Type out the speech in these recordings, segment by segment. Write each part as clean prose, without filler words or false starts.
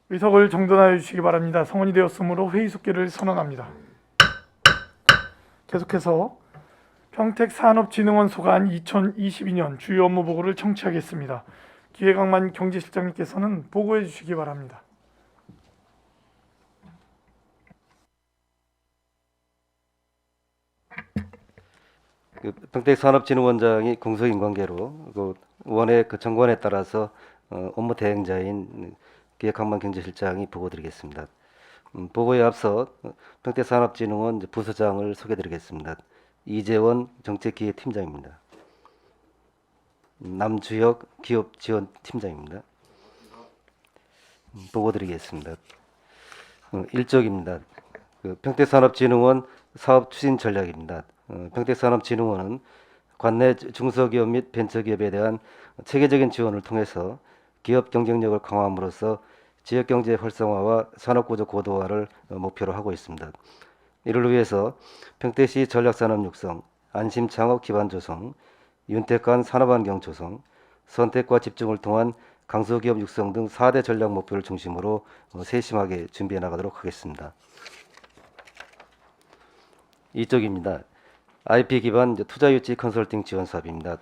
의석을 정돈하여 주시기 바랍니다. 성원이 되었으므로 회의 속기를 선언합니다. 계속해서 평택산업진흥원 소관 2022년 주요 업무 보고를 청취하겠습니다. 기획학만 경제실장님께서는 보고해 주시기 바랍니다. 평택산업진흥원장이 공소인관계로 원의 정관에 따라서 업무 대행자인 기획학만 경제실장이 보고드리겠습니다. 보고에 앞서 평택산업진흥원 부서장을 소개드리겠습니다. 이재원 정책기획팀장입니다. 남주혁 기업지원팀장입니다. 보고드리겠습니다. 일적입니다. 평택산업진흥원 사업추진 전략입니다. 평택산업진흥원은 관내 중소기업 및 벤처기업에 대한 체계적인 지원을 통해서 기업 경쟁력을 강화함으로써 지역경제 활성화와 산업구조 고도화를 목표로 하고 있습니다. 이를 위해서 평택시 전략산업 육성, 안심창업 기반 조성, 윤택한 산업환경 조성, 선택과 집중을 통한 강소기업 육성 등 4대 전략 목표를 중심으로 세심하게 준비해 나가도록 하겠습니다. 이쪽입니다. IP 기반 투자 유치 컨설팅 지원 사업입니다.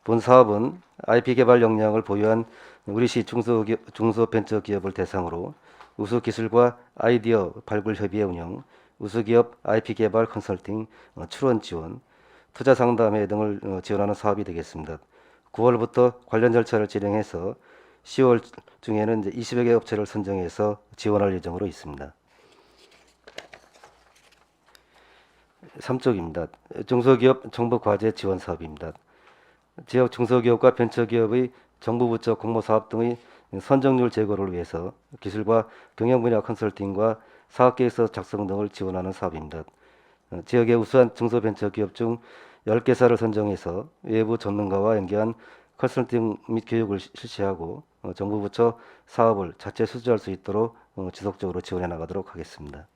본 사업은 IP 개발 역량을 보유한 우리시 중소벤처기업을 대상으로 우수 기술과 아이디어 발굴 협의회 운영, 우수기업 IP 개발 컨설팅 출원 지원, 투자 상담회 등을 지원하는 사업이 되겠습니다. 9월부터 관련 절차를 진행해서 10월 중에는 20여 개 업체를 선정해서 지원할 예정으로 있습니다. 3쪽입니다. 중소기업 정부과제 지원 사업입니다. 지역 중소기업과 벤처기업의 정부 부처 공모사업 등의 선정률 제고를 위해서 기술과 경영 분야 컨설팅과 사업계획서 작성 등을 지원하는 사업입니다. 지역의 우수한 중소벤처기업 중 10개사를 선정해서 외부 전문가와 연계한 컨설팅 및 교육을 실시하고 정부 부처 사업을 자체 수주할 수 있도록 지속적으로 지원해 나가도록 하겠습니다.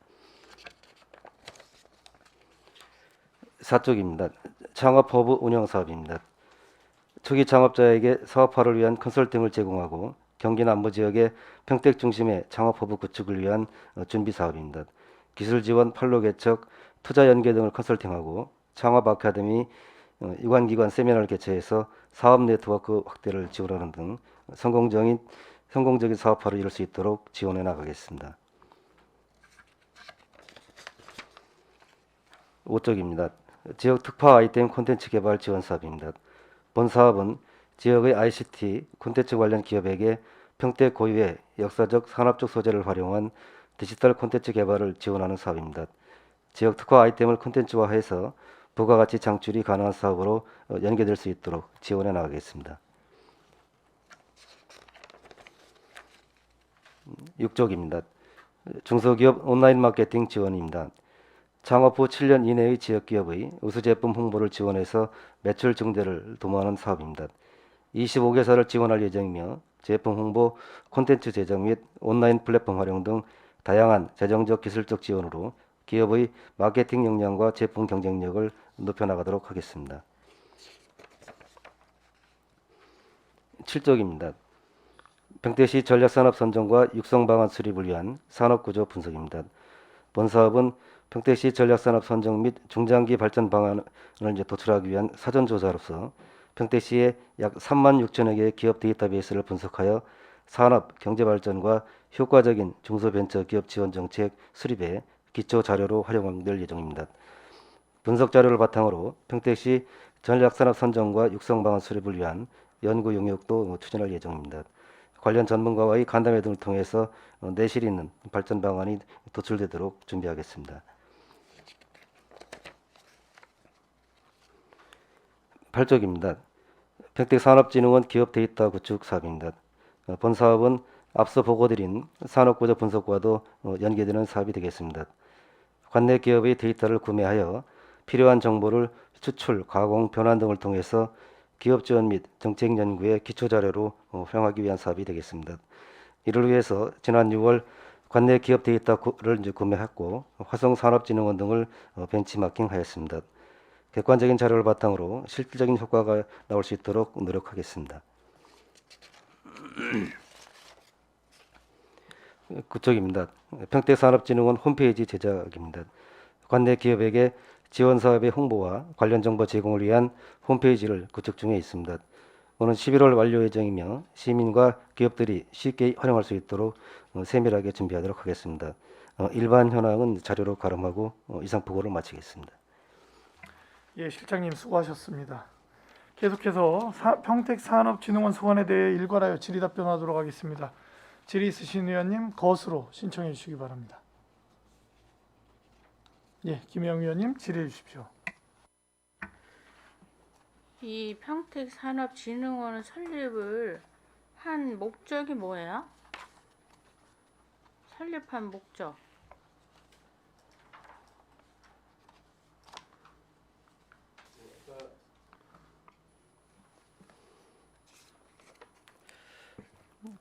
4쪽입니다. 창업허브 운영 사업입니다. 초기 창업자에게 사업화를 위한 컨설팅을 제공하고 경기 남부 지역의 평택 중심의 창업허브 구축을 위한 준비 사업입니다. 기술 지원, 판로 개척, 투자 연계 등을 컨설팅하고 창업 아카데미, 유관기관 세미나를 개최해서 사업 네트워크 확대를 지원하는 등 성공적인 사업화를 이룰 수 있도록 지원해 나가겠습니다. 5쪽입니다. 지역 특화 아이템 콘텐츠 개발 지원 사업입니다. 본 사업은 지역의 ICT 콘텐츠 관련 기업에게 평택 고유의 역사적 산업적 소재를 활용한 디지털 콘텐츠 개발을 지원하는 사업입니다. 지역 특화 아이템을 콘텐츠화해서 부가가치 창출이 가능한 사업으로 연계될 수 있도록 지원해 나가겠습니다. 6쪽입니다. 중소기업 온라인 마케팅 지원입니다. 창업 후 7년 이내의 지역기업의 우수제품 홍보를 지원해서 매출 증대를 도모하는 사업입니다. 25개사를 지원할 예정이며 제품 홍보, 콘텐츠 제작 및 온라인 플랫폼 활용 등 다양한 재정적 기술적 지원으로 기업의 마케팅 역량과 제품 경쟁력을 높여나가도록 하겠습니다. 7쪽입니다. 평택시 전략산업 선정과 육성 방안 수립을 위한 산업구조 분석입니다. 본 사업은 평택시 전략산업 선정 및 중장기 발전 방안을 도출하기 위한 사전조사로서 평택시의 약 3만 6천여 개의 기업 데이터베이스를 분석하여 산업, 경제발전과 효과적인 중소벤처기업 지원 정책 수립에 기초 자료로 활용될 예정입니다. 분석 자료를 바탕으로 평택시 전략산업 선정과 육성 방안 수립을 위한 연구 용역도 추진할 예정입니다. 관련 전문가와의 간담회 등을 통해서 내실 있는 발전 방안이 도출되도록 준비하겠습니다. 8쪽입니다. 평택산업진흥원 기업 데이터 구축 사업입니다. 본 사업은 앞서 보고드린 산업구조 분석과도 연계되는 사업이 되겠습니다. 관내 기업의 데이터를 구매하여 필요한 정보를 추출, 가공, 변환 등을 통해서 기업 지원 및 정책 연구의 기초 자료로 활용하기 위한 사업이 되겠습니다. 이를 위해서 지난 6월 관내 기업 데이터를 구매했고 화성산업진흥원 등을 벤치마킹하였습니다. 객관적인 자료를 바탕으로 실질적인 효과가 나올 수 있도록 노력하겠습니다. 그쪽입니다. 평택산업진흥원 홈페이지 제작입니다. 관내 기업에게 지원 사업의 홍보와 관련 정보 제공을 위한 홈페이지를 구축 중에 있습니다. 오는 11월 완료 예정이며 시민과 기업들이 쉽게 활용할 수 있도록 세밀하게 준비하도록 하겠습니다. 일반 현황은 자료로 가름하고 이상 보고를 마치겠습니다. 예, 실장님 수고하셨습니다. 계속해서 평택산업진흥원 소관에 대해 일괄하여 질의 답변하도록 하겠습니다. 질의 있으신 의원님 거수로 신청해 주시기 바랍니다. 예, 김영 의원님 질의해 주십시오. 이 평택산업진흥원 설립을 한 목적이 뭐예요? 설립한 목적.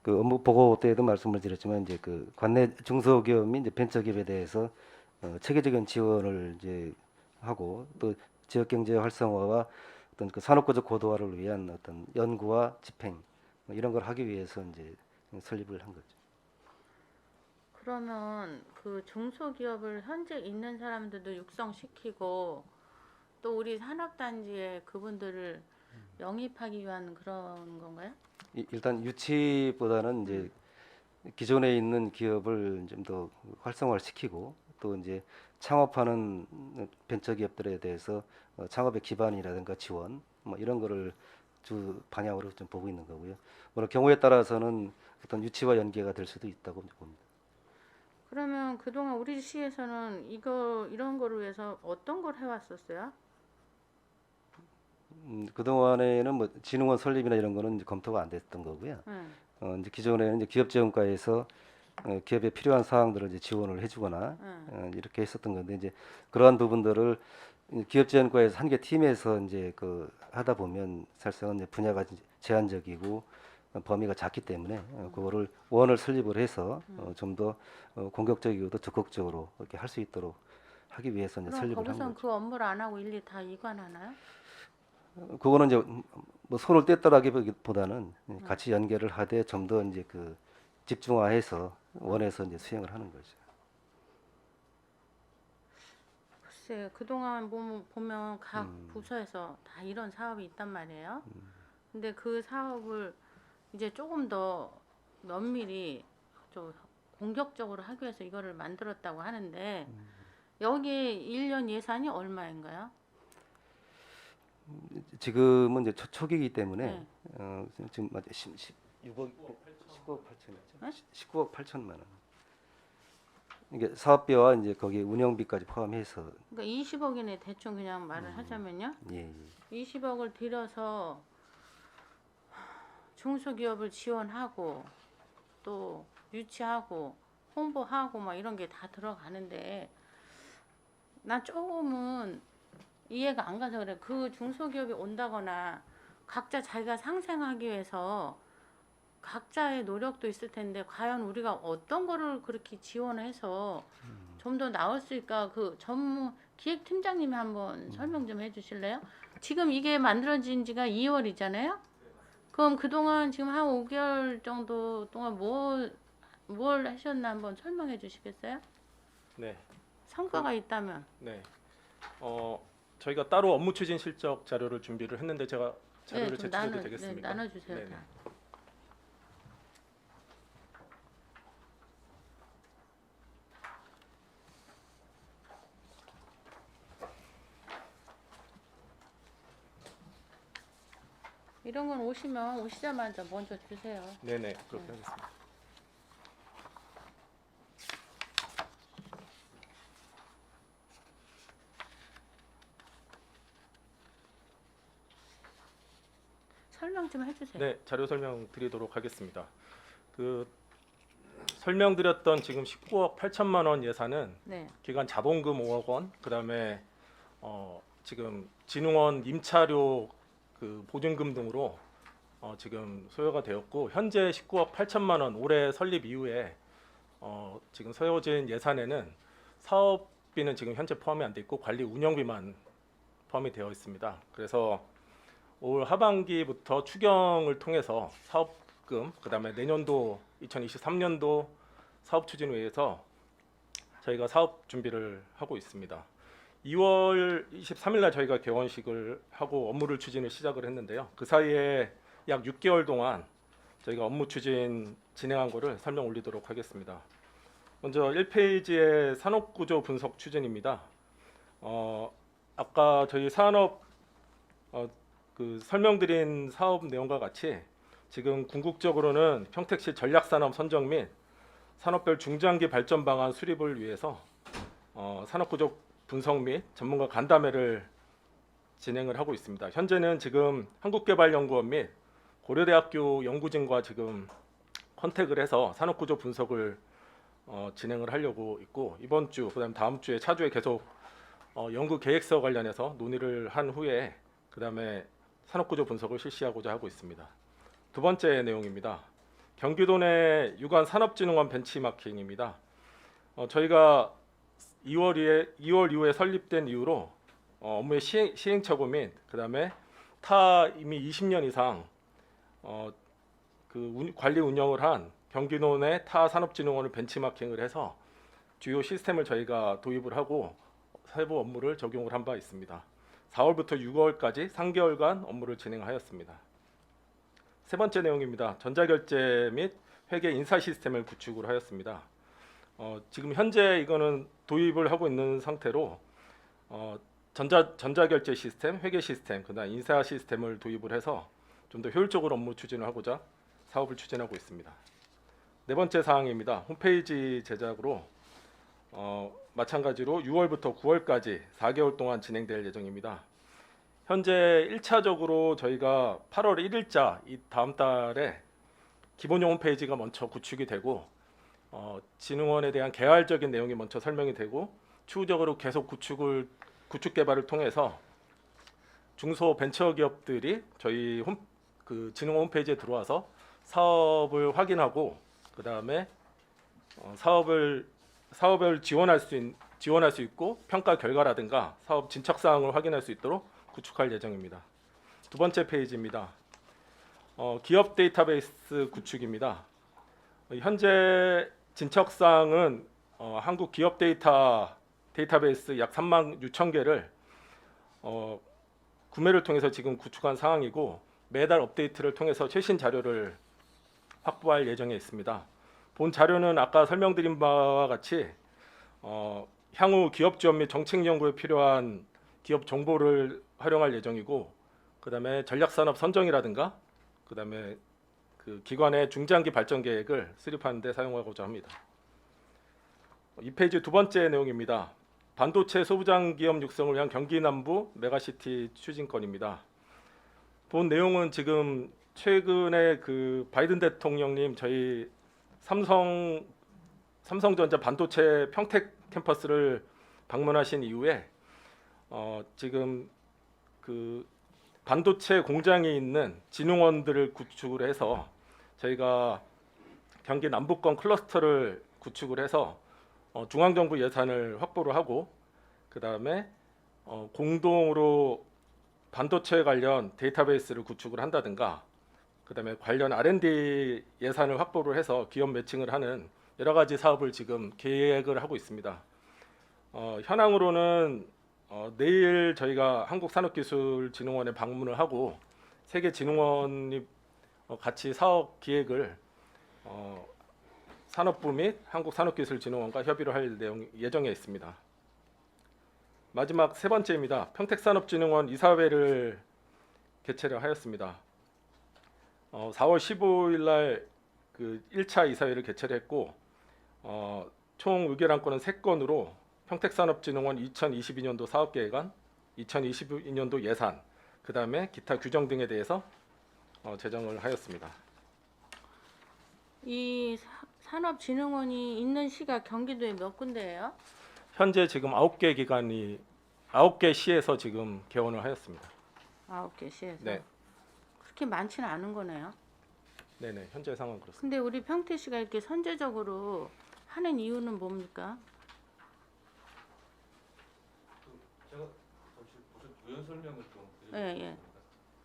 그 업무 보고 때에도 말씀을 드렸지만 이제 그 관내 중소기업 및 이제 벤처기업에 대해서 체계적인 지원을 이제 하고 또 지역 경제 활성화와 어떤 그 산업구조 고도화를 위한 어떤 연구와 집행 뭐 이런 걸 하기 위해서 이제 설립을 한 거죠. 그러면 그 중소기업을 현재 있는 사람들도 육성시키고 또 우리 산업단지에 그분들을 영입하기 위한 그런 건가요? 일단 유치보다는 이제 기존에 있는 기업을 좀 더 활성화를 시키고 또 이제 창업하는 벤처기업들에 대해서 창업의 기반이라든가 지원 뭐 이런 거를 주 방향으로 좀 보고 있는 거고요. 물론 경우에 따라서는 어떤 유치와 연계가 될 수도 있다고 봅니다. 그러면 그동안 우리 시에서는 이런 거를 위해서 어떤 걸 해왔었어요? 그동안에는 뭐 진흥원 설립이나 이런 거는 이제 검토가 안 됐던 거고요. 이제 기존에는 이제 기업지원과에서 기업에 필요한 사항들을 이제 지원을 해주거나 이렇게 했었던 건데 이제 그러한 부분들을 기업지원과에서 한 개 팀에서 이제 그 하다 보면 사실상 이제 분야가 이제 제한적이고 범위가 작기 때문에 그거를 원을 설립을 해서 좀 더 공격적이고 또 적극적으로 이렇게 할 수 있도록 하기 위해서 이제 그럼 설립을 한 거기선 거죠. 그 업무를 안 하고 일일이 다 이관하나요? 그거는 이제 뭐 손을 뗐다라기보다는 같이 연계를 하되 좀 더 이제 그 집중화해서 원에서 이제 수행을 하는 거죠. 글쎄, 그동안 보면 각 부서에서 다 이런 사업이 있단 말이에요. 근데 그 사업을 이제 조금 더 면밀히 좀 공격적으로 하기 위해서 이거를 만들었다고 하는데 여기 1년 예산이 얼마인가요? 지금은 이제 초기이기 때문에 네. 지금 맞아 16억 19억 8천이죠. 네? 19억 8천만 원. 이게 사업비와 이제 거기 운영비까지 포함해서 그러니까 20억이네 대충 그냥 말을 하자면요. 예, 예. 20억을 들여서 중소기업을 지원하고 또 유치하고 홍보하고 막 이런 게 다 들어가는데 난 조금은 이해가 안 가서 그래. 그 중소기업이 온다거나 각자 자기가 상생하기 위해서 각자의 노력도 있을 텐데 과연 우리가 어떤 거를 그렇게 지원을 해서 좀 더 나을 수 있을까? 그 전문 기획팀장님이 한번 설명 좀 해주실래요? 지금 이게 만들어진 지가 2월이잖아요. 그럼 그동안 지금 한 5개월 정도 동안 뭘 하셨나 한번 설명해 주시겠어요? 네, 성과가 있다면. 네. 저희가 따로 업무 추진 실적 자료를 준비를 했는데 제가 자료를 좀 제출해도 되겠습니까? 네, 나눠주세요. 네네. 다. 이런 건 오시자마자 먼저 주세요. 네네, 그렇게 하겠습니다. 설명 좀 해주세요. 네, 자료 설명 드리도록 하겠습니다. 그 설명드렸던 지금 19억 8천만 원 예산은 네, 기관 자본금 5억 원, 그다음에 지금 진흥원 임차료 그 보증금 등으로 지금 소요가 되었고 현재 19억 8천만 원 올해 설립 이후에 지금 소요진 예산에는 사업비는 지금 현재 포함이 안 돼 있고 관리 운영비만 포함이 되어 있습니다. 그래서 올 하반기부터 추경을 통해서 사업금, 그다음에 내년도 2023년도 사업 추진회에서 저희가 사업 준비를 하고 있습니다. 2월 23일 날 저희가 개원식을 하고 업무를 추진을 시작을 했는데요. 그 사이에 약 6개월 동안 저희가 업무 추진 진행한 거를 설명 올리도록 하겠습니다. 먼저 1페이지의 산업구조 분석 추진입니다. 아까 저희 산업 그 설명드린 사업 내용과 같이 지금 궁극적으로는 평택시 전략산업 선정 및 산업별 중장기 발전 방안 수립을 위해서 산업구조 분석 및 전문가 간담회를 진행을 하고 있습니다. 현재는 지금 한국개발연구원 및 고려대학교 연구진과 지금 컨택을 해서 산업구조 분석을 진행을 하려고 있고, 이번 주 그다음 다음 주에 차주에 계속 연구 계획서 관련해서 논의를 한 후에 그다음에 산업구조 분석을 실시하고자 하고 있습니다. 두 번째 내용입니다. 경기도 내 유관 산업진흥원 벤치마킹입니다. 저희가 2월 이후에 설립된 이후로 업무의 시행착오 및 그다음에 이미 20년 이상 관리 운영을 한 경기도 내 타 산업진흥원을 벤치마킹을 해서 주요 시스템을 저희가 도입을 하고 세부 업무를 적용을 한 바 있습니다. 4월부터 6월까지 3개월간 업무를 진행하였습니다. 세 번째 내용입니다. 전자결제 및 회계 인사 시스템을 구축을 하였습니다. 지금 현재 이거는 도입을 하고 있는 상태로 전자결제 시스템, 회계 시스템, 그다음 인사 시스템을 도입을 해서 좀 더 효율적으로 업무 추진을 하고자 사업을 추진하고 있습니다. 네 번째 사항입니다. 홈페이지 제작으로 마찬가지로 6월부터 9월까지 4개월 동안 진행될 예정입니다. 현재 1차적으로 저희가 8월 1일자 이 다음 달에 기본용 홈페이지가 먼저 구축이 되고 진흥원에 대한 개괄적인 내용이 먼저 설명이 되고, 추후적으로 계속 구축 개발을 통해서 중소 벤처 기업들이 저희 진흥원 홈페이지에 들어와서 사업을 확인하고 그다음에 사업을 지원할 수 있고 평가 결과라든가 사업 진척 사항을 확인할 수 있도록 구축할 예정입니다. 두 번째 페이지입니다. 기업 데이터베이스 구축입니다. 현재 진척 사항은 한국 기업 데이터베이스 약 3만 6천 개를 구매를 통해서 지금 구축한 상황이고, 매달 업데이트를 통해서 최신 자료를 확보할 예정에 있습니다. 본 자료는 아까 설명드린 바와 같이 향후 기업 지원 및 정책 연구에 필요한 기업 정보를 활용할 예정이고, 그다음에 전략산업 선정이라든가 그다음에 그 기관의 중장기 발전 계획을 수립하는 데 사용하고자 합니다. 이 페이지 두 번째 내용입니다. 반도체 소부장 기업 육성을 위한 경기 남부 메가시티 추진건입니다. 본 내용은 지금 최근에 그 바이든 대통령님 저희 삼성전자 반도체 평택 캠퍼스를 방문하신 이후에 지금 그 반도체 공장이 있는 진흥원들을 구축을 해서 저희가 경기 남부권 클러스터를 구축을 해서 중앙정부 예산을 확보를 하고, 그 다음에 공동으로 반도체 관련 데이터베이스를 구축을 한다든가, 그 다음에 관련 R&D 예산을 확보를 해서 기업 매칭을 하는 여러 가지 사업을 지금 계획을 하고 있습니다. 현황으로는 내일 저희가 한국산업기술진흥원에 방문을 하고 세계 진흥원이 같이 사업 기획을 산업부 및 한국산업기술진흥원과 협의를 할 예정에 있습니다. 마지막 세 번째입니다. 평택산업진흥원 이사회를 개최를 하였습니다. 4월 15일 날 그 1차 이사회를 개최를 했고 총 의결안건은 3건으로 평택산업진흥원 2022년도 사업계획안, 2022년도 예산, 그 다음에 기타 규정 등에 대해서 제정을 하였습니다. 이 산업진흥원이 있는 시가 경기도에 몇 군데예요? 현재 지금 9개 시에서 지금 개원을 하였습니다. 9개 시에서. 네. 그렇게 많지는 않은 거네요. 네네, 현재 상황 그렇습니다. 근데 우리 평택시가 이렇게 선제적으로 하는 이유는 뭡니까? 제가 무슨 부연 설명을 좀 예, 예.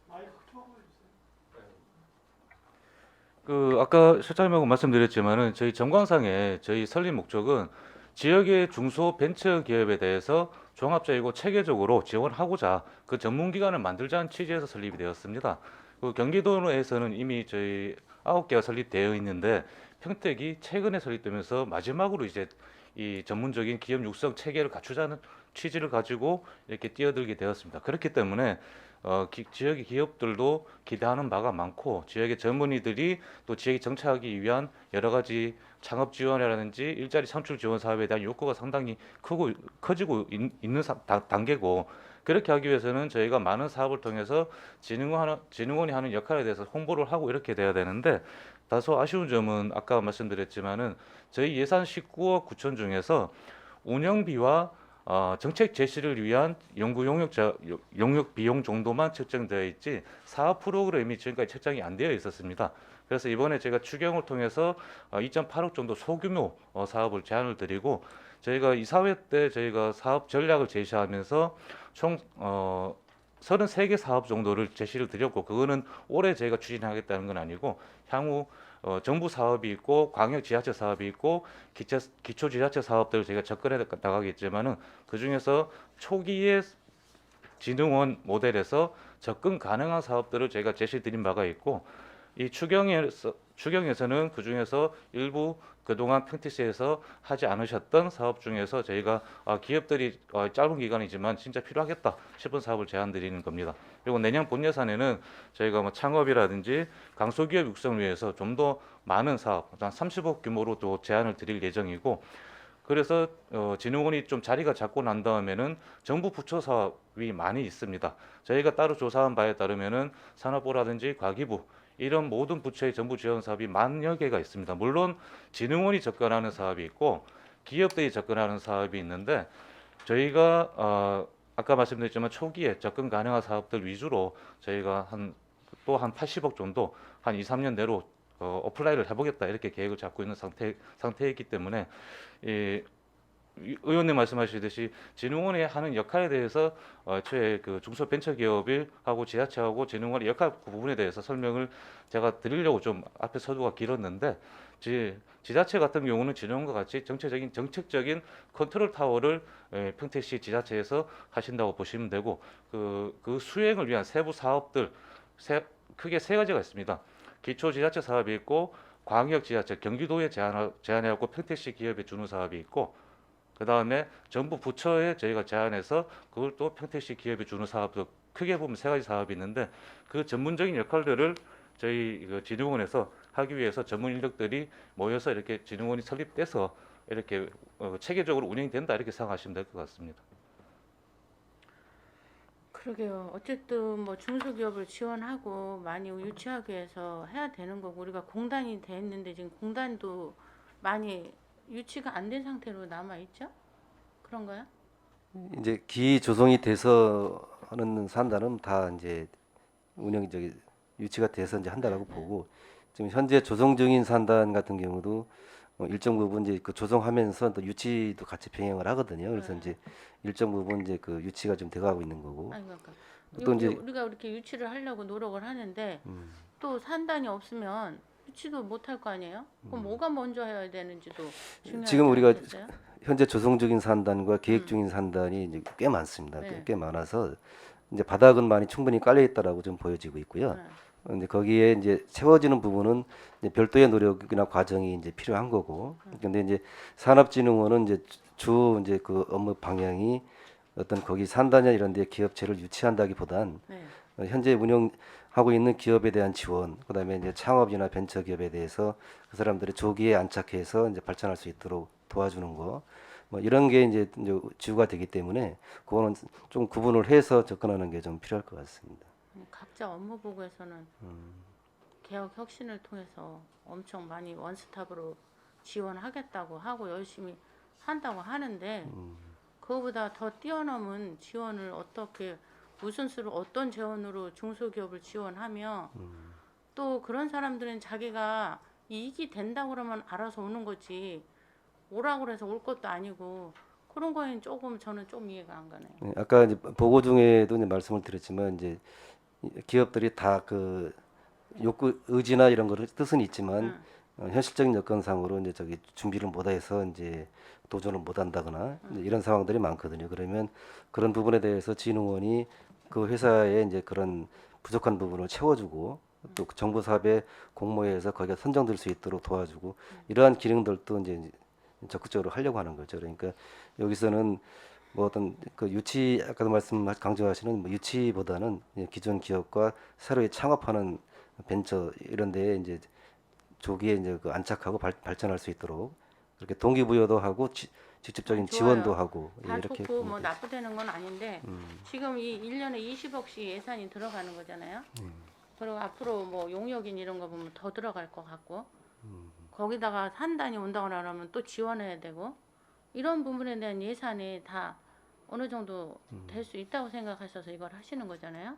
마이크 켜고 해주세요. 그 아까 실장님하고 말씀드렸지만은 저희 정관상에 저희 설립 목적은 지역의 중소 벤처 기업에 대해서 종합적이고 체계적으로 지원하고자 그 전문 기관을 만들자는 취지에서 설립이 되었습니다. 그 경기도에서는 이미 저희 9개가 설립되어 있는데 평택이 최근에 설립되면서 마지막으로 이제 이 전문적인 기업 육성 체계를 갖추자는 취지를 가지고 이렇게 뛰어들게 되었습니다. 그렇기 때문에 지역의 기업들도 기대하는 바가 많고 지역의 젊은이들이 또 지역에 정착하기 위한 여러 가지 창업 지원이라든지 일자리 창출 지원 사업에 대한 욕구가 상당히 커지고 있는 단계고 그렇게 하기 위해서는 저희가 많은 사업을 통해서 진흥원이 하는 역할에 대해서 홍보를 하고 이렇게 돼야 되는데 다소 아쉬운 점은 아까 말씀드렸지만은 저희 예산 19억 9천 중에서 운영비와 정책 제시를 위한 연구 용역 비용 정도만 책정되어 있지 사업 프로그램이 지금까지 책정이 안 되어 있었습니다. 그래서 이번에 제가 추경을 통해서 2.8억 정도 소규모 사업을 제안을 드리고 저희가 이사회 때 저희가 사업 전략을 제시하면서 총 33개 사업 정도를 제시를 드렸고 그거는 올해 저희가 추진하겠다는 건 아니고 향후 정부 사업이 있고 광역 지자체 사업이 있고 기초 지자체 사업들을 저희가 접근해 나가겠지만은 그 중에서 초기에 진흥원 모델에서 접근 가능한 사업들을 저희가 제시 드린 바가 있고 이 추경에서는 그 중에서 일부 그동안 평택시에서 하지 않으셨던 사업 중에서 저희가 기업들이 짧은 기간이지만 진짜 필요하겠다 싶은 사업을 제안 드리는 겁니다. 그리고 내년 본 예산에는 저희가 뭐 창업이라든지 강소기업 육성을 위해서 좀 더 많은 사업, 한 30억 규모로 또 제안을 드릴 예정이고 그래서 진흥원이 좀 자리가 잡고 난 다음에는 정부 부처 사업이 많이 있습니다. 저희가 따로 조사한 바에 따르면은 산업부라든지 과기부 이런 모든 부처의 정부 지원 사업이 만여 개가 있습니다. 물론 진흥원이 접근하는 사업이 있고 기업들이 접근하는 사업이 있는데 저희가 아까 말씀드렸지만 초기에 접근 가능한 사업들 위주로 저희가 한 80억 정도 한 2, 3년 내로 어플라이를 해보겠다 이렇게 계획을 잡고 있는 상태이기 때문에 의원님 말씀하시듯이 진흥원이 하는 역할에 대해서 애초에 그 중소벤처기업이 하고 지자체하고 진흥원의 역할 부분에 대해서 설명을 제가 드리려고 좀 앞에 서두가 길었는데 지자체 같은 경우는 진흥원과 같이 정책적인 컨트롤 타워를 평택시 지자체에서 하신다고 보시면 되고 그 수행을 위한 세부 사업들 크게 세 가지가 있습니다. 기초지자체 사업이 있고 광역지자체 경기도에 제안해갖고 평택시 기업에 주는 사업이 있고 그 다음에 정부 부처에 저희가 제안해서 그걸 또 평택시 기업에 주는 사업도 크게 보면 세 가지 사업이 있는데 그 전문적인 역할들을 저희 진흥원에서 하기 위해서 전문 인력들이 모여서 이렇게 진흥원이 설립돼서 이렇게 체계적으로 운영이 된다 이렇게 생각하시면 될 것 같습니다. 그러게요. 어쨌든 뭐 중소기업을 지원하고 많이 유치하기 위해서 해야 되는 거고 우리가 공단이 돼 있는데 지금 공단도 많이 유치가 안 된 상태로 남아 있죠? 그런가요? 이제 기조성이 돼서 하는 산단은 다 이제 유치가 돼서 이제 한다라고 보고 지금 현재 조성 중인 산단 같은 경우도 일정 부분 이제 그 조성하면서 또 유치도 같이 병행을 하거든요. 그래서 네. 이제 일정 부분 이제 그 유치가 좀 돼가고 있는 거고 아니 그러니까 또 이제 우리가 이렇게 유치를 하려고 노력을 하는데 또 산단이 없으면 유치도 못 할 거 아니에요? 그럼 뭐가 먼저 해야 되는지도 중요하지 지금 우리가 않겠어요? 현재 조성 중인 산단과 계획 중인 산단이 이제 꽤 많습니다. 네. 꽤 많아서 이제 바닥은 많이 충분히 깔려 있다라고 좀 보여지고 있고요. 네. 근데 거기에 이제 채워지는 부분은 이제 별도의 노력이나 과정이 이제 필요한 거고. 근데 이제 산업진흥원은 이제 그 업무 방향이 어떤 거기 산단이나 이런 데 기업체를 유치한다기보단 네. 현재 운영하고 있는 기업에 대한 지원, 그다음에 이제 창업이나 벤처 기업에 대해서 그 사람들이 조기에 안착해서 이제 발전할 수 있도록 도와주는 거. 뭐 이런 게 이제 지구가 되기 때문에 그거는 좀 구분을 해서 접근하는 게 좀 필요할 것 같습니다. 각자 업무 보고에서는 개혁 혁신을 통해서 엄청 많이 원스톱으로 지원하겠다고 하고 열심히 한다고 하는데 그거보다 더 뛰어넘은 지원을 어떻게 무슨 수로 어떤 재원으로 중소기업을 지원하며 또 그런 사람들은 자기가 이익이 된다고 그러면 알아서 오는 거지 오라고 그래서 올 것도 아니고 그런 거에는 조금 저는 좀 이해가 안 가네요. 네, 아까 이제 보고 중에도 이제 말씀을 드렸지만 이제 기업들이 다 그 욕구 의지나 이런 거를 뜻은 있지만 응. 현실적인 여건상으로 이제 저기 준비를 못해서 이제 도전을 못한다거나 이제 이런 상황들이 많거든요. 그러면 그런 부분에 대해서 진흥원이 그 회사의 이제 그런 부족한 부분을 채워주고 또 정부 사업의 공모에서 거기가 선정될 수 있도록 도와주고 이러한 기능들도 이제 적극적으로 하려고 하는 거죠. 그러니까 여기서는 뭐 어떤 그 유치 아까도 강조하시는 뭐 유치보다는 기존 기업과 새로이 창업하는 벤처 이런 데에 이제 조기에 이제 그 안착하고 발전할 수 있도록 그렇게 동기부여도 하고 직접적인 좋아요. 지원도 하고 다 이렇게 좋고 보면 뭐 되죠. 나쁘다는 건 아닌데 지금 이 1년에 20억씩 예산이 들어가는 거잖아요. 그리고 앞으로 뭐 용역인 이런 거 보면 더 들어갈 것 같고 거기다가 산단이 온다고 그러면 또 지원해야 되고 이런 부분에 대한 예산이 다 어느 정도 될 수 있다고 생각하셔서 이걸 하시는 거잖아요.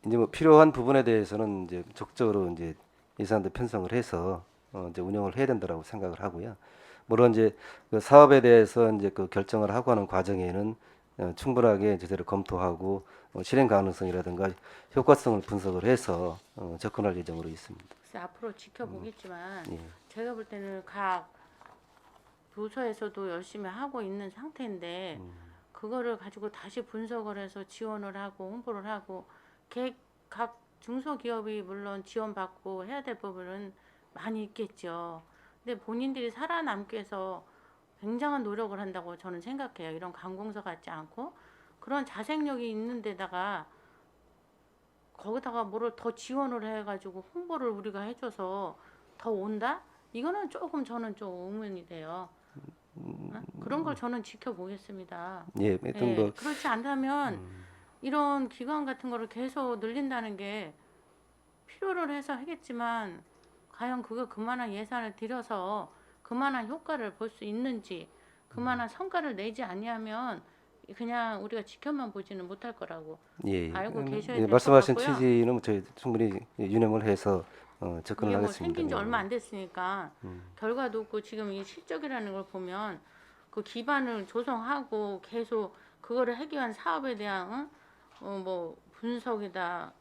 이제 뭐 필요한 부분에 대해서는 이제 적극적으로 이제 예산도 편성을 해서 이제 운영을 해야 된다라고 생각을 하고요. 물론 이제 그 사업에 대해서 이제 그 결정을 하고 하는 과정에는 충분하게 제대로 검토하고 실행 가능성이라든가 효과성을 분석을 해서 접근할 예정으로 있습니다. 그래서 앞으로 지켜보겠지만 예. 제가 볼 때는 각 부서에서도 열심히 하고 있는 상태인데 그거를 가지고 다시 분석을 해서 지원을 하고 홍보를 하고 각 중소기업이 물론 지원받고 해야 될 부분은 많이 있겠죠. 근데 본인들이 살아남기 위해서 굉장한 노력을 한다고 저는 생각해요. 이런 관공서 같지 않고 그런 자생력이 있는 데다가 거기다가 뭐를 더 지원을 해가지고 홍보를 우리가 해줘서 더 온다? 이거는 조금 저는 좀 의문이 돼요. 그런 걸 저는 지켜보겠습니다. 예, 하여튼 예, 뭐 그렇지 않다면 이런 기관 같은 거를 계속 늘린다는 게 필요를 해서 하겠지만 과연 그거 그만한 예산을 들여서 그만한 효과를 볼 수 있는지 그만한 성과를 내지 아니하면 그냥 우리가 지켜만 보지는 못할 거라고 예, 알고 계셔야 예, 될 것 말씀하신 같고요. 취지는 저희 충분히 유념을 해서 접근을 이게 뭐 하겠습니다. 생긴 지 예. 얼마 안 됐으니까 결과도 없고 지금 이 실적이라는 걸 보면 그 기반을 조성하고 계속 그거를 하기 위한 사업에 대한 뭐 분석이다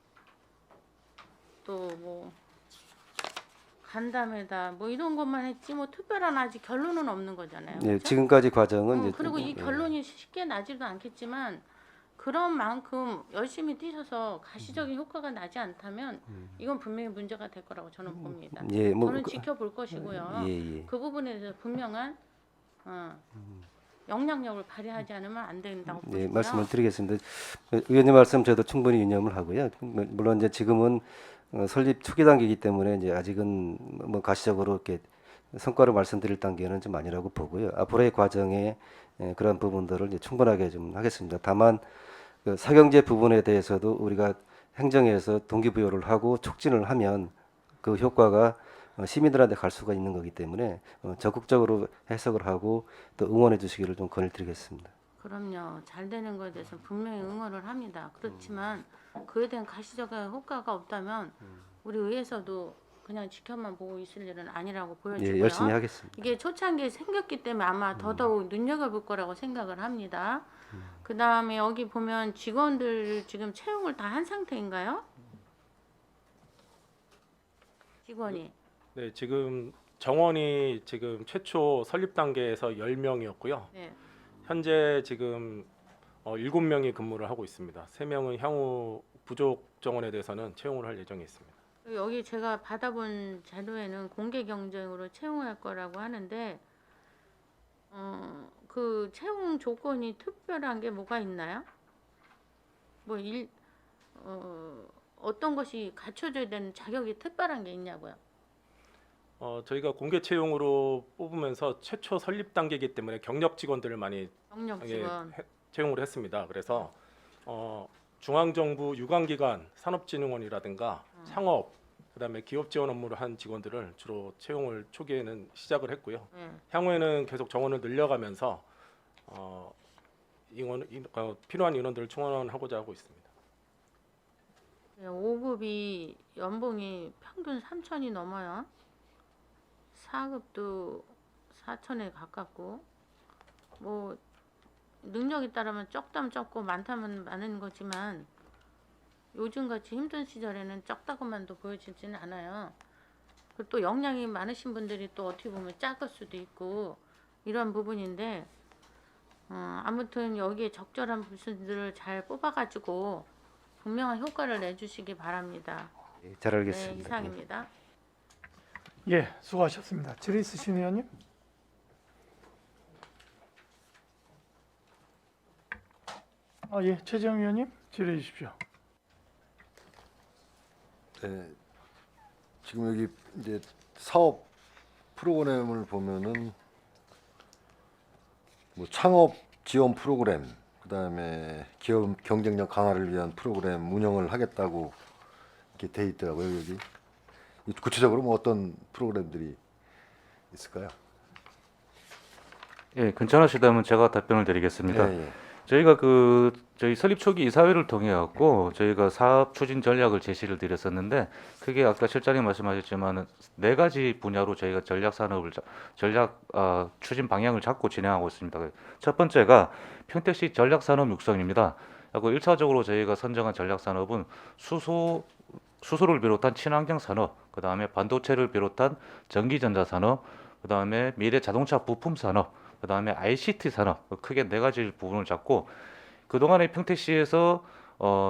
또 뭐 간담회다 뭐 이런 것만 했지 뭐 특별한 아직 결론은 없는 거잖아요. 예, 그렇죠? 지금까지 과정은 이제 그리고 이 예. 결론이 쉽게 나지도 않겠지만 그런 만큼 열심히 뛰셔서 가시적인 효과가 나지 않다면 이건 분명히 문제가 될 거라고 저는 봅니다. 예, 뭐 저는 지켜볼 것이고요. 예, 예. 그 부분에 대해서 분명한 영향력을 발휘하지 않으면 안 된다고 네, 보시고요. 말씀을 드리겠습니다. 의원님 말씀 저도 충분히 유념을 하고요. 물론 이제 지금은 설립 초기 단계이기 때문에 이제 아직은 뭐 가시적으로 이렇게 성과를 말씀드릴 단계는 좀 아니라고 보고요. 앞으로의 과정에 그런 부분들을 이제 충분하게 좀 하겠습니다. 다만 그 사경제 부분에 대해서도 우리가 행정에서 동기부여를 하고 촉진을 하면 그 효과가 시민들한테 갈 수가 있는 거기 때문에 적극적으로 해석을 하고 또 응원해 주시기를 좀 권유드리겠습니다. 그럼요. 잘 되는 것에 대해서 분명히 응원을 합니다. 그렇지만 그에 대한 가시적인 효과가 없다면 우리 의회에서도 그냥 지켜만 보고 있을 일은 아니라고 보여지고요. 예, 열심히 하겠습니다. 이게 초창기에 생겼기 때문에 아마 더더욱 눈여겨볼 거라고 생각을 합니다. 그 다음에 여기 보면 직원들 지금 채용을 다 한 상태인가요? 직원이. 네, 지금 정원이 지금 최초 설립 단계에서 10명이었고요. 네. 현재 지금 7명이 근무를 하고 있습니다. 3명은 향후 부족 정원에 대해서는 채용을 할 예정에 있습니다. 여기 제가 받아본 자료에는 공개 경쟁으로 채용할 거라고 하는데 그 채용 조건이 특별한 게 뭐가 있나요? 뭐 어떤 것이 갖춰져야 되는 자격이 특별한 게 있냐고요? 저희가 공개 채용으로 뽑으면서 최초 설립 단계이기 때문에 경력 직원들을 많이 경력 직원. 채용을 했습니다. 그래서 중앙정부 유관기관 산업진흥원이라든가 창업, 그다음에 기업 지원 업무를 한 직원들을 주로 채용을 초기에는 시작을 했고요. 네. 향후에는 계속 정원을 늘려가면서 필요한 인원들을 충원하고자 하고 있습니다. 5급이 연봉이 평균 3천이 넘어요. 4급도 4천에 가깝고 뭐 능력에 따르면 적다면 적고 많다면 많은 거지만 요즘같이 힘든 시절에는 적다고만도 보여지지는 않아요. 그리고 또 역량이 많으신 분들이 또 어떻게 보면 작을 수도 있고 이런 부분인데 아무튼 여기에 적절한 분들을 잘 뽑아가지고 분명한 효과를 내주시기 바랍니다. 예, 잘 네, 알겠습니다. 이상입니다. 예, 수고하셨습니다. 질의 있으신 의원님? 예, 최재형 의원님 질의해 주십시오. 네, 지금 여기 이제 사업 프로그램을 보면은 뭐 창업 지원 프로그램, 그다음에 기업 경쟁력 강화를 위한 프로그램 운영을 하겠다고 이렇게 돼 있더라고요. 여기 구체적으로 뭐 어떤 프로그램들이 있을까요? 예, 괜찮으시다면 제가 답변을 드리겠습니다. 예, 예. 저희가 저희 설립 초기 이사회를 통해 갖고 저희가 사업 추진 전략을 제시를 드렸었는데 그게 아까 실장님 말씀하셨지만 네 가지 분야로 저희가 전략 추진 방향을 잡고 진행하고 있습니다. 첫 번째가 평택시 전략 산업 육성입니다. 그리고 1차적으로 저희가 선정한 전략 산업은 수소를 비롯한 친환경 산업, 그다음에 반도체를 비롯한 전기전자 산업, 그다음에 미래 자동차 부품 산업, 그다음에 ICT 산업, 크게 네 가지 부분을 잡고 그동안에 평택시에서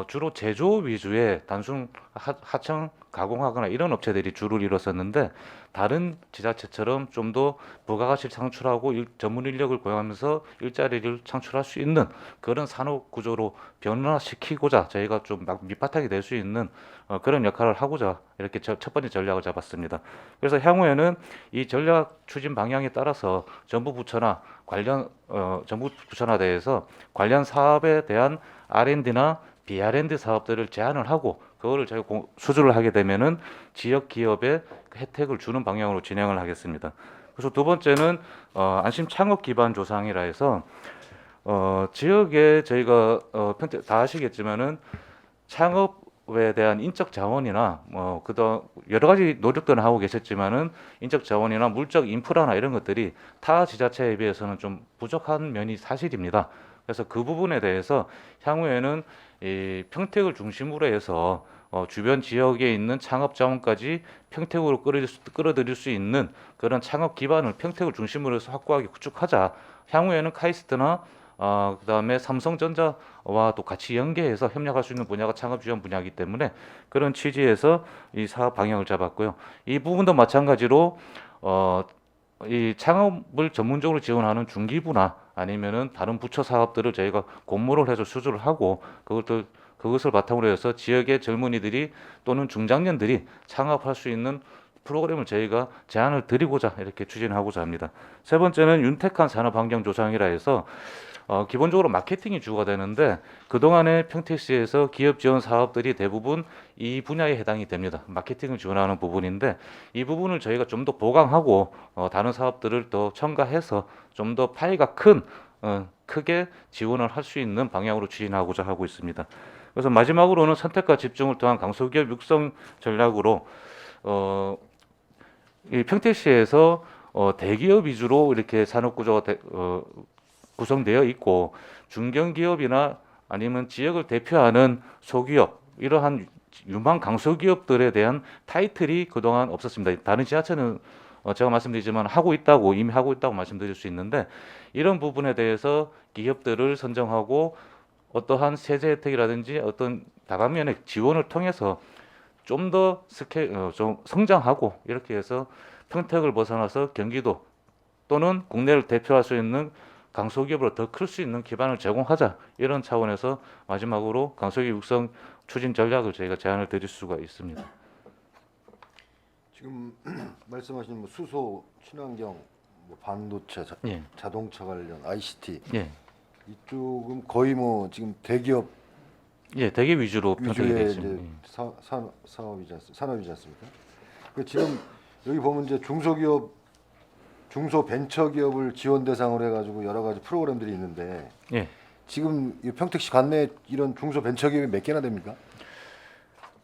주로 제조 위주의 단순 하청 가공하거나 이런 업체들이 주를 이뤘었는데 다른 지자체처럼 좀 더 부가가치를 창출하고 전문 인력을 고용하면서 일자리를 창출할 수 있는 그런 산업 구조로 변화시키고자 저희가 좀 밑바탕이 될 수 있는 그런 역할을 하고자 이렇게 첫 번째 전략을 잡았습니다. 그래서 향후에는 이 전략 추진 방향에 따라서 정부 부처나 대해서 관련 사업에 대한 R&D나 BR&D 사업들을 제안을 하고 그거를 저희가 수주를 하게 되면은 지역 기업에 혜택을 주는 방향으로 진행을 하겠습니다. 그래서 두 번째는 안심 창업 기반 조상이라 해서 지역에 저희가 평택 다 아시겠지만은 창업에 대한 인적 자원이나 그다음 여러 가지 노력들을 하고 계셨지만은 인적 자원이나 물적 인프라나 이런 것들이 타 지자체에 비해서는 좀 부족한 면이 사실입니다. 그래서 그 부분에 대해서 향후에는 이 평택을 중심으로 해서 주변 지역에 있는 창업 자원까지 평택으로 끌어들일 수 있는 그런 창업 기반을 평택을 중심으로 해서 확고하게 구축하자. 향후에는 카이스트나 그다음에 삼성전자와 또 같이 연계해서 협력할 수 있는 분야가 창업 지원 분야이기 때문에 그런 취지에서 이 사업 방향을 잡았고요. 이 부분도 마찬가지로 이 창업을 전문적으로 지원하는 중기부나 아니면은 다른 부처 사업들을 저희가 공모를 해서 수주를 하고 그것을 바탕으로 해서 지역의 젊은이들이 또는 중장년들이 창업할 수 있는 프로그램을 저희가 제안을 드리고자 이렇게 추진하고자 합니다. 세 번째는 윤택한 산업 환경 조성이라 해서 기본적으로 마케팅이 주가 되는데 그동안에 평택시에서 기업 지원 사업들이 대부분 이 분야에 해당이 됩니다. 마케팅을 지원하는 부분인데 이 부분을 저희가 좀 더 보강하고 다른 사업들을 더 첨가해서 좀 더 파이가 크게 지원을 할 수 있는 방향으로 추진하고자 하고 있습니다. 그래서 마지막으로는 선택과 집중을 통한 강소기업 육성 전략으로 이 평택시에서 대기업 위주로 이렇게 산업 구조가 구성되어 있고 중견기업이나 아니면 지역을 대표하는 소기업 이러한 유망 강소기업들에 대한 타이틀이 그동안 없었습니다. 다른 지자체는 제가 말씀드리지만 이미 하고 있다고 말씀드릴 수 있는데 이런 부분에 대해서 기업들을 선정하고 어떠한 세제 혜택이라든지 어떤 다방면의 지원을 통해서 좀 더 좀 성장하고 이렇게 해서 평택을 벗어나서 경기도 또는 국내를 대표할 수 있는 강소기업으로 더 클 수 있는 기반을 제공하자 이런 차원에서 마지막으로 강소기업 육성 추진 전략을 저희가 제안을 드릴 수가 있습니다. 지금 말씀하신 뭐 수소, 친환경, 뭐 반도체, 예. 자동차 관련 ICT 예, 이쪽은 거의 뭐 지금 대기업 예, 대기 위주로 평택이 위주의 되겠습니다. 이제 산업이지 않습니까? 그 지금 여기 보면 이제 중소벤처기업을 지원 대상으로 해가지고 여러 가지 프로그램들이 있는데 예. 지금 이 평택시 관내에 이런 중소벤처기업이 몇 개나 됩니까?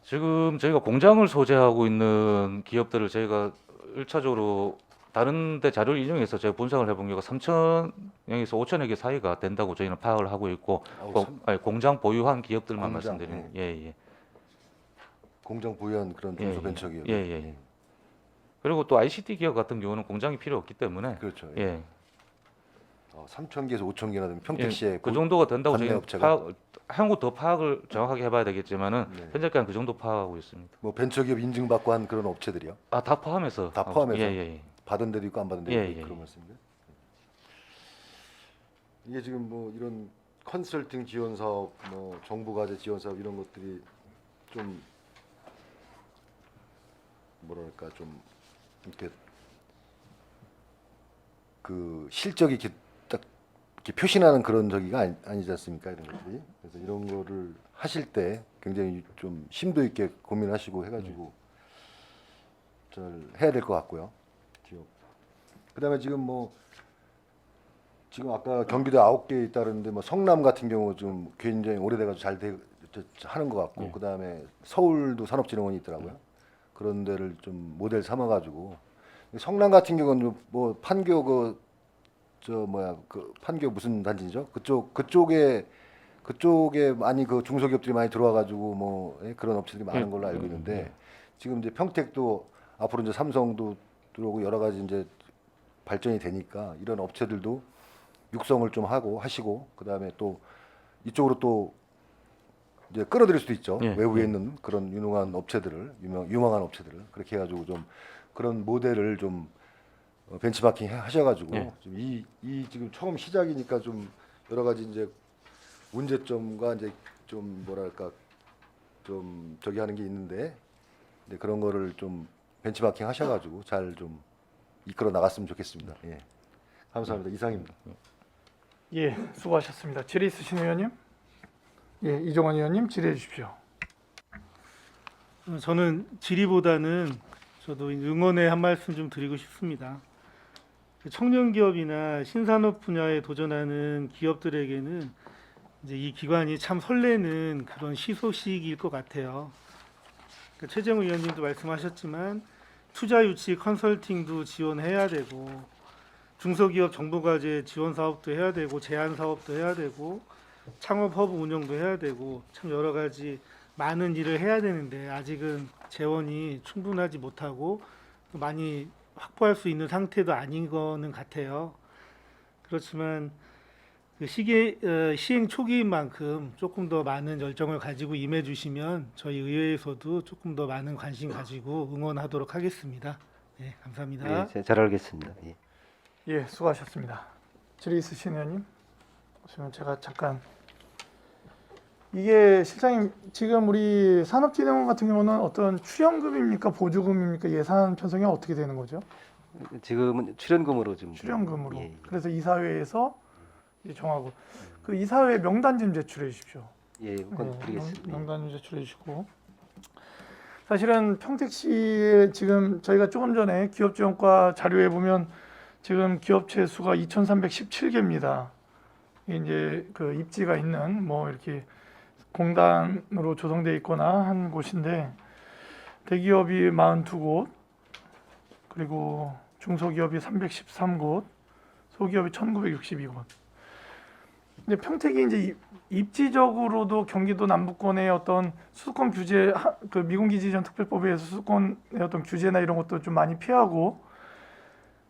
지금 저희가 공장을 소재하고 있는 기업들을 저희가 1차적으로 다른 데 자료를 인용해서 제가 분석을 해본 결과 3,000여에서 5,000여 개 사이가 된다고 저희는 파악을 하고 있고 아우, 공장 보유한 기업들만 공장, 말씀드리면 예, 예. 공장 보유한 그런 예, 중소벤처기업. 예, 예, 예. 그리고 또 ICT 기업 같은 경우는 공장이 필요 없기 때문에 그렇죠. 예, 3,000개에서 5,000개나 되면 평택시에 그 정도가 된다고 관내 저희 업체가? 향후 더 파악을 정확하게 해봐야 되겠지만은 네. 현재까지 그 정도 파악하고 있습니다. 뭐 벤처기업 인증받고 한 그런 업체들이요. 아, 다 포함해서 다 포함해서? 예, 예, 예. 받은 데도 있고 안 받은 데도 예, 있고 예, 그런 예. 말씀인데. 이게 지금 뭐 이런 컨설팅 지원 사업, 뭐 정부 과제 지원 사업 이런 것들이 좀 뭐랄까 좀 이렇게 그 실적이 이렇게 딱 이렇게 표시나는 그런 저기가 아니지 않습니까? 이런 것들이. 그래서 이런 거를 하실 때 굉장히 좀 심도 있게 고민하시고 해가지고 잘 해야 될 것 같고요. 기업. 그다음에 지금 뭐 지금 아까 경기도 9개 있다는데 뭐 성남 같은 경우 좀 굉장히 오래돼가지고 하는 것 같고 네. 그다음에 서울도 산업진흥원이 있더라고요. 그런 데를 좀 모델 삼아가지고 성남 같은 경우는 뭐 판교 그 판교 무슨 단지죠? 그쪽에 많이 그 중소기업들이 많이 들어와가지고 뭐 그런 업체들이 많은 걸로 알고 있는데 지금 이제 평택도 앞으로 이제 삼성도 들어오고 여러 가지 이제 발전이 되니까 이런 업체들도 육성을 좀 하시고 그다음에 또 이쪽으로 또 이제 끌어들일 수도 있죠. 예, 외부에 예. 있는 그런 유능한 업체들을 유망한 업체들을 그렇게 해가지고 좀 그런 모델을 좀 벤치마킹 하셔가지고 예. 좀 이 지금 처음 시작이니까 좀 여러 가지 이제 문제점과 이제 좀 뭐랄까 좀 저기 하는 게 있는데 이제 그런 거를 좀 벤치마킹 하셔가지고 잘 좀 이끌어 나갔으면 좋겠습니다. 예. 감사합니다. 이상입니다. 예, 수고하셨습니다. 질의 있으신 의원님? 예, 이종원 의원님 질의해 주십시오. 저는 질의보다는 저도 응원의 한 말씀 좀 드리고 싶습니다. 청년 기업이나 신산업 분야에 도전하는 기업들에게는 이제 이 기관이 참 설레는 그런 희소식일 것 같아요. 최재형 의원님도 말씀하셨지만 투자 유치 컨설팅도 지원해야 되고 중소기업 정부과제 지원 사업도 해야 되고 제안 사업도 해야 되고 창업 허브 운영도 해야 되고 참 여러 가지 많은 일을 해야 되는데 아직은 재원이 충분하지 못하고 많이 확보할 수 있는 상태도 아닌 거는 같아요. 그렇지만 그 시행 초기인 만큼 조금 더 많은 열정을 가지고 임해 주시면 저희 의회에서도 조금 더 많은 관심 가지고 응원하도록 하겠습니다. 네, 감사합니다. 예, 잘 알겠습니다. 예. 예, 수고하셨습니다. 질의 있으신 의원님? 그러면 제가 잠깐 이게 실장님 지금 우리 산업진흥원 같은 경우는 어떤 출연금입니까 보조금입니까 예산 편성이 어떻게 되는 거죠? 지금은 출연금으로 좀 출연금으로. 예, 예. 그래서 이사회에서 이제 정하고 그 이사회 명단 좀 제출해 주십시오. 예, 그건 드리겠습니다. 명단 좀 제출해 주시고 사실은 평택시에 지금 저희가 조금 전에 기업지원과 자료에 보면 지금 기업체 수가 2,317개입니다. 이제 그 입지가 있는 뭐 이렇게 공단으로 조성되어 있거나 한 곳인데 대기업이 42곳 그리고 중소기업이 313곳 소기업이 1,962곳. 근데 평택이 이제 입지적으로도 경기도 남부권의 어떤 수도권 규제 그 미군기지전 특별법에 의해서 수도권의 어떤 규제나 이런 것도 좀 많이 피하고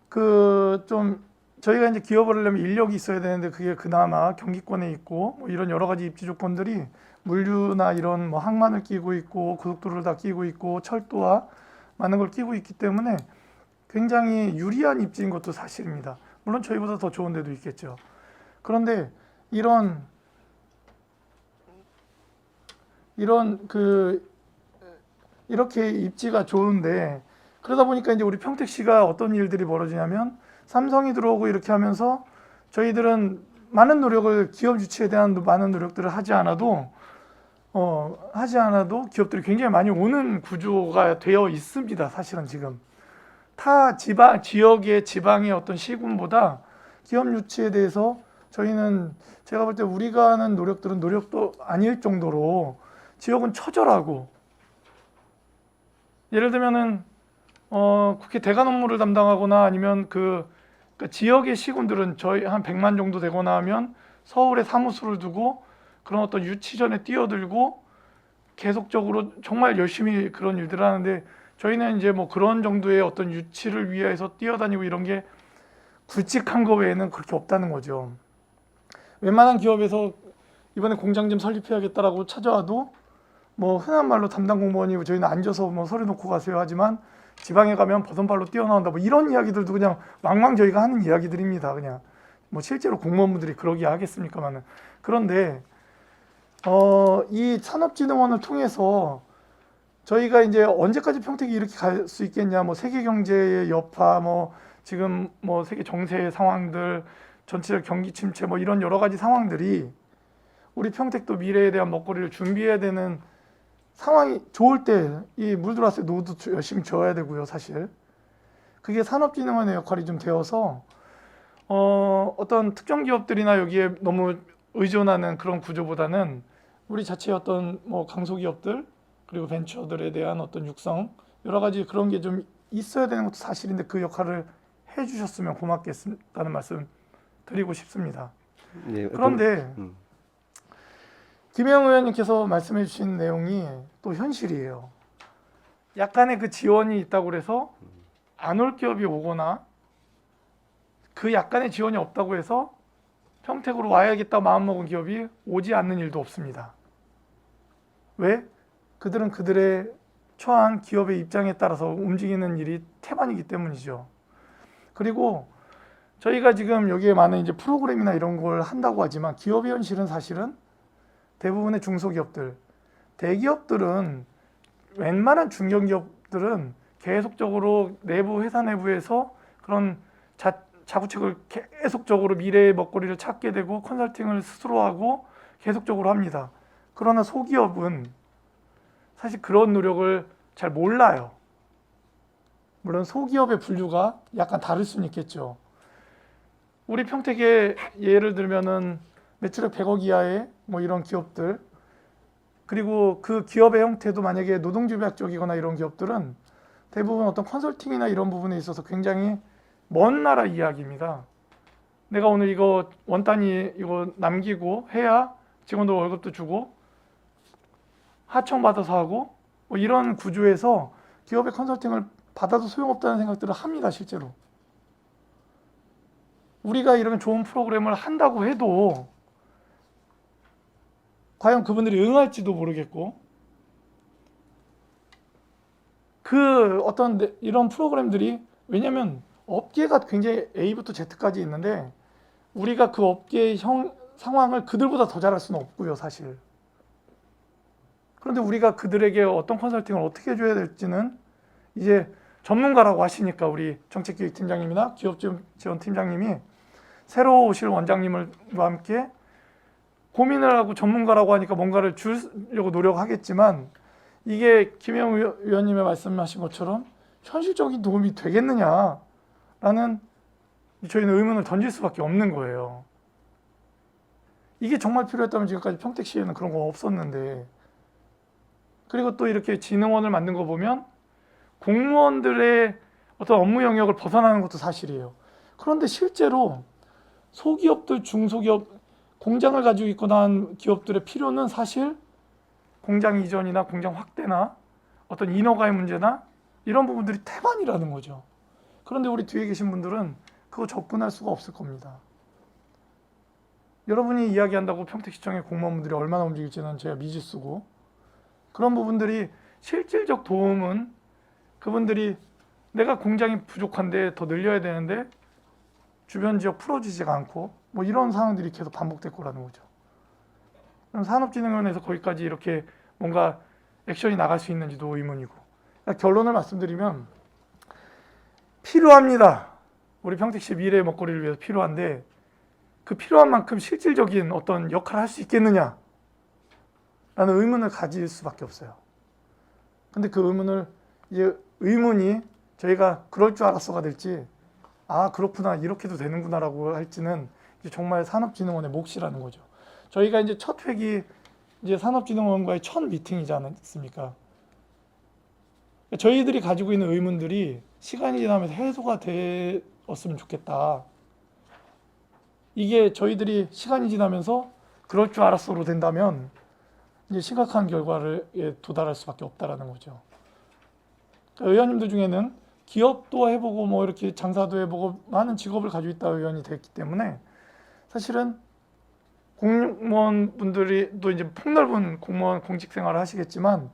그 좀 저희가 이제 기업을 하려면 인력이 있어야 되는데 그게 그나마 경기권에 있고 뭐 이런 여러 가지 입지 조건들이 물류나 이런 뭐 항만을 끼고 있고 고속도로를 다 끼고 있고 철도와 많은 걸 끼고 있기 때문에 굉장히 유리한 입지인 것도 사실입니다. 물론 저희보다 더 좋은 데도 있겠죠. 그런데 이런 이렇게 입지가 좋은데 그러다 보니까 이제 우리 평택시가 어떤 일들이 벌어지냐면 삼성이 들어오고 이렇게 하면서 저희들은 많은 노력을 기업 유치에 대한 많은 노력들을 하지 않아도 기업들이 굉장히 많이 오는 구조가 되어 있습니다. 사실은 지금 타 지역의 지방의 어떤 시군보다 기업 유치에 대해서 저희는 제가 볼 때 우리가 하는 노력들은 노력도 아닐 정도로 지역은 처절하고 예를 들면은 국회 대관 업무를 담당하거나 아니면 그러니까 지역의 시군들은 저희 한 100만 정도 되거나 하면 서울에 사무소를 두고 그런 어떤 유치전에 뛰어들고 계속적으로 정말 열심히 그런 일들을 하는데 저희는 이제 뭐 그런 정도의 어떤 유치를 위해서 뛰어다니고 이런 게 굵직한 거 외에는 그렇게 없다는 거죠. 웬만한 기업에서 이번에 공장 좀 설립해야겠다라고 찾아와도 뭐 흔한 말로 담당 공무원이 저희는 앉아서 뭐 서류 놓고 가세요 하지만 지방에 가면 버선발로 뛰어나온다 뭐 이런 이야기들도 그냥 왕왕 저희가 하는 이야기들입니다. 그냥 뭐 실제로 공무원분들이 그러기 하겠습니까만은. 그런데 이 산업진흥원을 통해서 저희가 이제 언제까지 평택이 이렇게 갈 수 있겠냐, 뭐 세계 경제의 여파, 뭐 지금 뭐 세계 정세의 상황들, 전체적 경기 침체, 뭐 이런 여러 가지 상황들이 우리 평택도 미래에 대한 먹거리를 준비해야 되는 상황이 좋을 때 이 물 들어왔을 때 노도 열심히 줘야 되고요, 사실. 그게 산업진흥원의 역할이 좀 되어서 어떤 특정 기업들이나 여기에 너무 의존하는 그런 구조보다는 우리 자체의 어떤 뭐 강소기업들 그리고 벤처들에 대한 어떤 육성 여러 가지 그런 게 좀 있어야 되는 것도 사실인데 그 역할을 해주셨으면 고맙겠다는 말씀 드리고 싶습니다. 네, 그런데 김영 의원님께서 말씀해 주신 내용이 또 현실이에요. 약간의 그 지원이 있다고 그래서 안 올 기업이 오거나 그 약간의 지원이 없다고 해서 평택으로 와야겠다 마음먹은 기업이 오지 않는 일도 없습니다. 왜? 그들은 그들의 처한 기업의 입장에 따라서 움직이는 일이 태반이기 때문이죠. 그리고 저희가 지금 여기에 많은 이제 프로그램이나 이런 걸 한다고 하지만 기업의 현실은 사실은 대부분의 중소기업들, 대기업들은 웬만한 중견기업들은 계속적으로 내부 회사 내부에서 그런 자구책을 계속적으로 미래의 먹거리를 찾게 되고 컨설팅을 스스로 하고 계속적으로 합니다. 그러나 소기업은 사실 그런 노력을 잘 몰라요. 물론 소기업의 분류가 약간 다를 수는 있겠죠. 우리 평택에 예를 들면은 매출액 100억 이하의 뭐 이런 기업들 그리고 그 기업의 형태도 만약에 노동집약 쪽이거나 이런 기업들은 대부분 어떤 컨설팅이나 이런 부분에 있어서 굉장히 먼 나라 이야기입니다. 내가 오늘 이거 원 단위 이거 남기고 해야 직원들 월급도 주고 하청 받아서 하고 뭐 이런 구조에서 기업의 컨설팅을 받아도 소용없다는 생각들을 합니다. 실제로 우리가 이런 좋은 프로그램을 한다고 해도 과연 그분들이 응할지도 모르겠고 그 어떤 이런 프로그램들이 왜냐하면 업계가 굉장히 A부터 Z까지 있는데 우리가 그 업계의 상황을 그들보다 더 잘할 수는 없고요, 사실. 그런데 우리가 그들에게 어떤 컨설팅을 어떻게 해줘야 될지는 이제 전문가라고 하시니까 우리 정책기획팀장님이나 기업지원팀장님이 새로 오실 원장님과 함께 고민을 하고 전문가라고 하니까 뭔가를 주려고 노력하겠지만 이게 김영 의원님의 말씀하신 것처럼 현실적인 도움이 되겠느냐라는 저희는 의문을 던질 수밖에 없는 거예요. 이게 정말 필요했다면 지금까지 평택시에는 그런 거 없었는데 그리고 또 이렇게 진흥원을 만든 거 보면 공무원들의 어떤 업무 영역을 벗어나는 것도 사실이에요. 그런데 실제로 소기업들, 중소기업, 공장을 가지고 있거나 한 기업들의 필요는 사실 공장 이전이나 공장 확대나 어떤 인허가의 문제나 이런 부분들이 태반이라는 거죠. 그런데 우리 뒤에 계신 분들은 그거 접근할 수가 없을 겁니다. 여러분이 이야기한다고 평택시청의 공무원분들이 얼마나 움직일지는 제가 미지수고 그런 부분들이 실질적 도움은 그분들이 내가 공장이 부족한데 더 늘려야 되는데 주변 지역 풀어지지가 않고 뭐 이런 상황들이 계속 반복될 거라는 거죠. 그럼 산업진흥원에서 거기까지 이렇게 뭔가 액션이 나갈 수 있는지도 의문이고 그러니까 결론을 말씀드리면 필요합니다. 우리 평택시 미래의 먹거리를 위해서 필요한데 그 필요한 만큼 실질적인 어떤 역할을 할 수 있겠느냐 라는 의문을 가질 수밖에 없어요. 근데 그 의문이 저희가 그럴 줄 알았어가 될지 아 그렇구나 이렇게도 되는구나라고 할지는 이제 정말 산업진흥원의 몫이라는 거죠. 저희가 이제 첫 회기 이제 산업진흥원과의 첫 미팅이지 않습니까? 저희들이 가지고 있는 의문들이 시간이 지나면서 해소가 되었으면 좋겠다. 이게 저희들이 시간이 지나면서 그럴 줄 알았어로 된다면 이제 심각한 결과를 도달할 수밖에 없다라는 거죠. 그러니까 의원님들 중에는 기업도 해보고 뭐 이렇게 장사도 해보고 많은 직업을 가지고 있다 의원이 됐기 때문에 사실은 공무원분들이 또 이제 폭넓은 공무원 공직 생활을 하시겠지만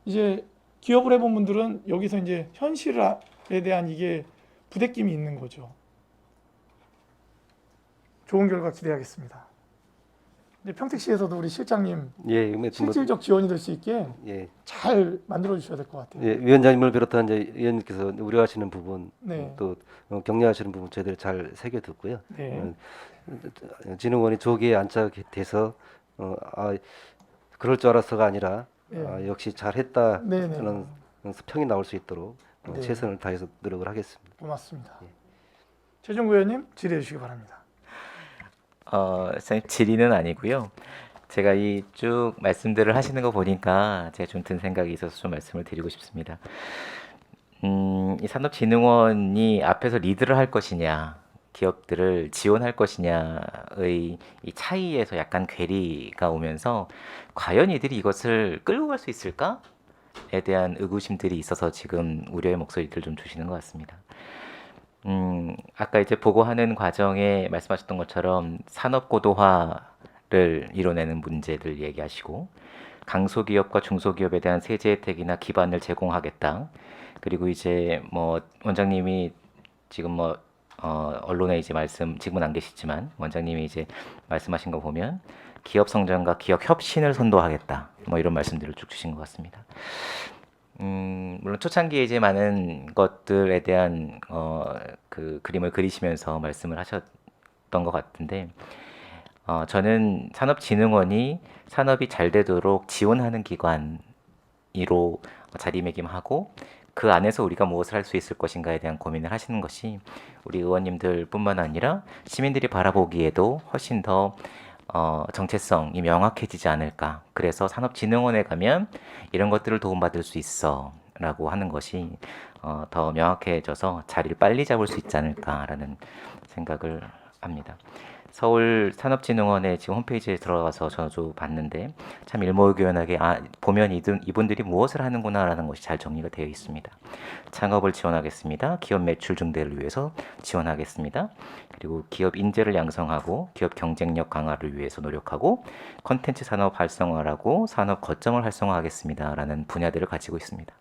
이제 기업을 해본 분들은 여기서 이제 현실에 대한 이게 부대낌이 있는 거죠. 좋은 결과 기대하겠습니다. 이제 평택시에서도 우리 실장님 예, 실질적 지원이 될 수 있게 예, 잘 만들어 주셔야 될 것 같아요. 예, 위원장님을 비롯한 이제 의원님께서 우려하시는 부분 네. 또 격려하시는 부분 저희들이 잘 새겨 듣고요. 네. 진흥원이 조기에 안착돼서 그럴 줄 알았어가 아니라 네. 역시 잘했다 네, 네. 하는 평이 나올 수 있도록 네. 최선을 다해서 노력을 하겠습니다. 고맙습니다. 최종구 의원님 질의해 주시기 바랍니다. 선생님 질의는 아니고요. 제가 이 쭉 말씀들을 하시는 거 보니까 제가 좀 든 생각이 있어서 좀 말씀을 드리고 싶습니다. 이 산업진흥원이 앞에서 리드를 할 것이냐, 기업들을 지원할 것이냐의 이 차이에서 약간 괴리가 오면서 과연 이들이 이것을 끌고 갈 수 있을까에 대한 의구심들이 있어서 지금 우려의 목소리를 좀 주시는 것 같습니다. 아까 이제 보고하는 과정에 말씀하셨던 것처럼 산업 고도화를 이뤄내는 문제들 얘기하시고 강소기업과 중소기업에 대한 세제 혜택이나 기반을 제공하겠다. 그리고 이제 뭐 원장님이 지금 뭐 언론에 이제 지금은 안 계시지만 원장님이 이제 말씀하신 거 보면 기업 성장과 기업 혁신을 선도하겠다. 뭐 이런 말씀들을 쭉 주신 것 같습니다. 물론 초창기에 이제 많은 것들에 대한 그 그림을 그리시면서 말씀을 하셨던 것 같은데 저는 산업진흥원이 산업이 잘 되도록 지원하는 기관으로 자리매김하고 그 안에서 우리가 무엇을 할 수 있을 것인가에 대한 고민을 하시는 것이 우리 의원님들뿐만 아니라 시민들이 바라보기에도 훨씬 더 정체성이 명확해지지 않을까. 그래서 산업진흥원에 가면 이런 것들을 도움받을 수 있어 라고 하는 것이 더 명확해져서 자리를 빨리 잡을 수 있지 않을까라는 생각을 합니다. 서울 산업진흥원의 지금 홈페이지에 들어가서 저도 봤는데 참 일목요연하게 보면 이분들이 무엇을 하는구나라는 것이 잘 정리가 되어 있습니다. 창업을 지원하겠습니다. 기업 매출 증대를 위해서 지원하겠습니다. 그리고 기업 인재를 양성하고 기업 경쟁력 강화를 위해서 노력하고 콘텐츠 산업 활성화라고 산업 거점을 활성화하겠습니다라는 분야들을 가지고 있습니다.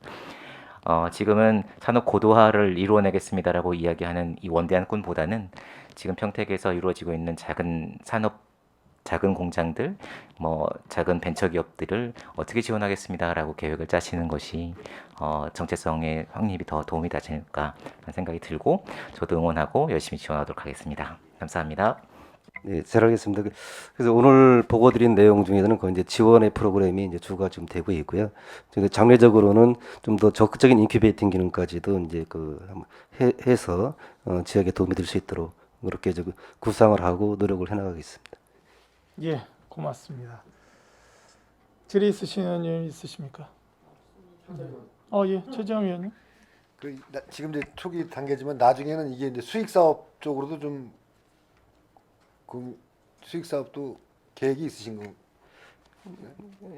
지금은 산업 고도화를 이루어내겠습니다라고 이야기하는 이 원대한 꿈보다는 지금 평택에서 이루어지고 있는 작은 공장들, 뭐 작은 벤처 기업들을 어떻게 지원하겠습니다라고 계획을 짜시는 것이 정체성의 확립이 더 도움이 되지 않을까 하는 생각이 들고 저도 응원하고 열심히 지원하도록 하겠습니다. 감사합니다. 네, 잘 알겠습니다. 그래서 오늘 보고드린 내용 중에서는 거의 이제 지원의 프로그램이 이제 주가 좀 되고 있고요. 장래적으로는 좀 더 적극적인 인큐베이팅 기능까지도 이제 해서 지역에 도움이 될 수 있도록 그렇게 구상을 하고 노력을 해나가겠습니다. 예, 고맙습니다. 질의 있으시는 의원 있으십니까? 예, 최재형 의원님. 지금 이제 초기 단계지만 나중에는 이게 이제 수익 사업 쪽으로도 좀 수익 사업도 계획이 있으신 거?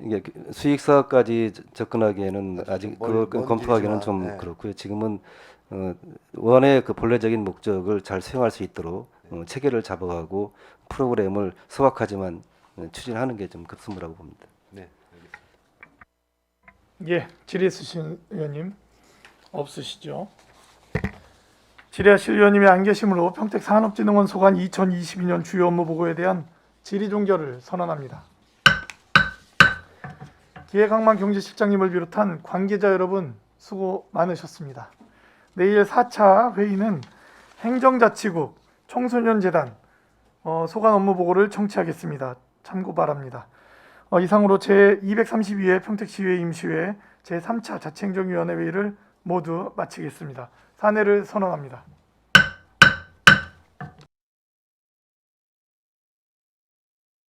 이게 수익 사업까지 접근하기에는 아직 그걸 검토하기는 좀 네. 그렇고요. 지금은 원의 그 본래적인 목적을 잘 수행할 수 있도록 체계를 잡아가고 프로그램을 소박하지만 추진하는 게 좀 급선무라고 봅니다. 네. 예, 질의 있으신 의원님 없으시죠? 질의하실 의원님이 안 계시므로 평택산업진흥원 소관 2022년 주요 업무 보고에 대한 질의 종결을 선언합니다. 기획항만 경제실장님을 비롯한 관계자 여러분 수고 많으셨습니다. 내일 4차 회의는 행정자치국, 청소년재단 소관 업무 보고를 청취하겠습니다. 참고 바랍니다. 이상으로 제232회 평택시의회 임시회 제3차 자치행정위원회 회의를 모두 마치겠습니다. 사내를 선언합니다.